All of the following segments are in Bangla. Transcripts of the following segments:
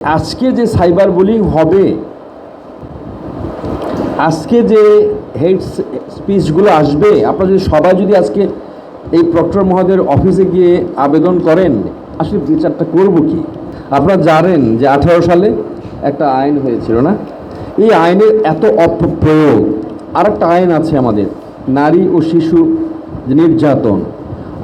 আজকে যে সাইবার বুলিং হবে, আজকে যে হেড স্পিচগুলো আসবে, আপনারা যদি সবাই যদি আজকে এই প্রক্টর মহোদয়ের অফিসে গিয়ে আবেদন করেন, আসলে বিচারটা করব কি? আপনারা জানেন যে 18 সালে একটা আইন হয়েছিল না? এই আইনের এত অপপ্রয়োগ। আর একটা আইন আছে আমাদের, নারী ও শিশু নির্যাতন।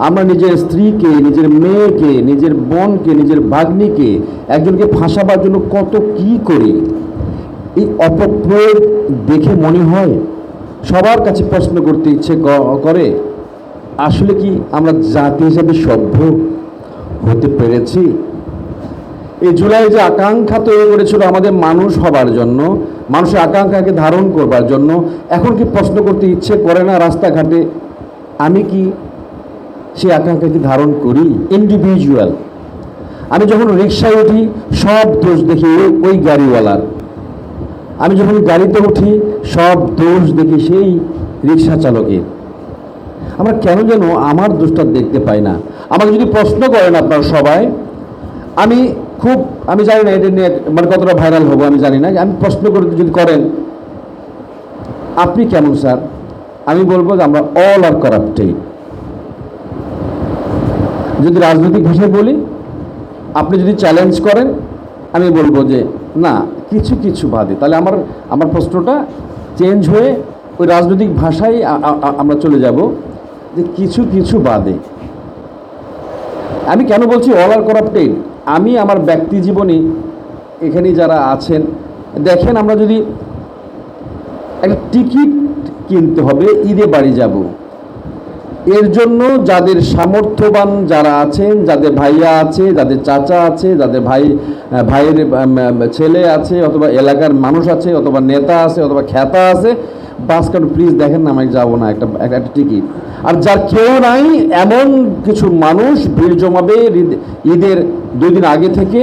আমরা নিজের স্ত্রীকে, নিজের মেয়েকে, নিজের বোনকে, নিজের ভাগ্নিকে একজনকে ফাঁসাবার জন্য কত কি করি। এই অপপ্রয়োগ দেখে মনে হয়, সবার কাছে প্রশ্ন করতে ইচ্ছে করে, আসলে কি আমরা জাতি হিসাবে সভ্য হতে পেরেছি? এই জুলাই যে আকাঙ্ক্ষা তৈরি করেছিল আমাদের মানুষ হবার জন্য, মানুষের আকাঙ্ক্ষাকে ধারণ করবার জন্য, এখন কি প্রশ্ন করতে ইচ্ছে করে না রাস্তাঘাটে, আমি কি সেই আকাঙ্ক্ষাকে ধারণ করি? ইন্ডিভিজুয়াল। আমি যখন রিক্সায় উঠি, সব দোষ দেখি ওই গাড়িওয়ালার। আমি যখন গাড়িতে উঠি, সব দোষ দেখি সেই রিক্সা চালকের। আমরা কেন যেন আমার দোষটা দেখতে পাই না। আমাকে যদি প্রশ্ন করেন আপনারা সবাই, আমি জানি না এটা নিয়ে মানে কতটা ভাইরাল হবো আমি জানি না, আমি প্রশ্ন করতে যদি করেন আপনি কেমন স্যার, আমি বলবো যে আমরা অল আর কারাপ্টেড। যদি রাজনৈতিক ভাষায় বলি, আপনি যদি চ্যালেঞ্জ করেন, আমি বলবো যে না, কিছু কিছু বাদে। তাহলে আমার প্রশ্নটা চেঞ্জ হয়ে ওই রাজনৈতিক ভাষায় আমরা চলে যাব যে কিছু কিছু বাদে। আমি কেন বলছি অল আর কারাপ্টেড? আমি আমার ব্যক্তি জীবনে এখানে যারা আছেন দেখেন, আমরা যদি একটা টিকিট কিনতে হবে, ঈদে বাড়ি যাব, এর জন্য যাদের সামর্থ্যবান যারা আছেন, যাদের ভাইয়া আছে, যাদের চাচা আছে, যাদের ভাইয়ের ছেলে আছে, অথবা এলাকার মানুষ আছে, অথবা নেতা আছে, অথবা খ্যাতা আছে, বাস কারণ প্লিজ দেখেন না, আমি যাবো না, একটা টিকিট। আর যার কেউ নাই এমন কিছু মানুষ ভিড় জমাবে ঈদের 2 দিন আগে থেকে,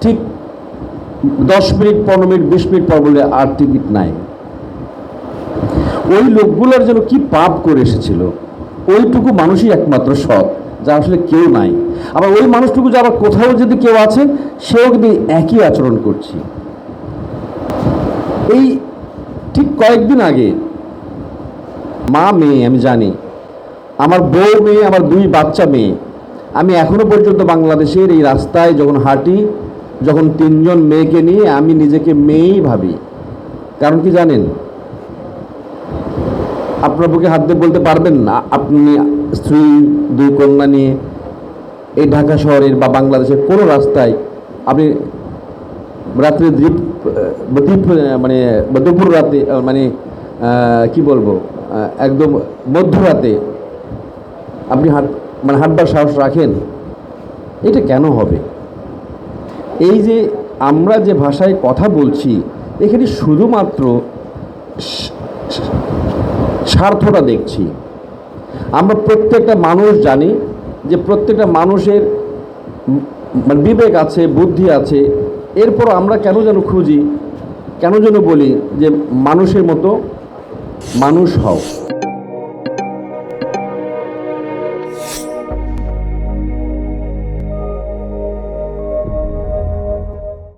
ঠিক 10 মিনিট, 15 মিনিট, 20 মিনিট পর বলে আর টিকিট নাই। ওই লোকগুলোর যেন কি পাপ করে এসেছিল, ওইটুকু মানুষই একমাত্র সৎ, যা আসলে কেউ নাই। আবার ওই মানুষটুকু যে আবার কোথাও যদি কেউ আছে, সেও কিন্তু একই আচরণ করছি। এই ঠিক কয়েকদিন আগে মা মেয়ে, আমি জানি আমার বউ মেয়ে, আমার 2 বাচ্চা মেয়ে, আমি এখনো পর্যন্ত বাংলাদেশের এই রাস্তায় যখন হাঁটি, যখন 3 জন মেয়েকে নিয়ে, আমি নিজেকে মেয়েই ভাবি। কারণ কি জানেন? আপনার বুকে হাত দিয়ে বলতে পারবেন না আপনি স্ত্রী, 2 কন্যা নিয়ে এই ঢাকা শহরের বা বাংলাদেশের কোনো রাস্তায় আপনি রাত্রে মানে দুপুর রাতে, মানে কি বলবো, একদম মধ্যরাতে আপনি হাঁটবার সাহস রাখেন? এটা কেন হবে? এই যে আমরা যে ভাষায় কথা বলছি, এখানে শুধুমাত্র স্বার্থটা দেখছি। আমরা প্রত্যেকটা মানুষ জানি যে প্রত্যেকটা মানুষের বিবেক আছে, বুদ্ধি আছে, এরপর আমরা কেন যেন খুঁজি, কেন যেন বলি যে মানুষের মতো মানুষ হও।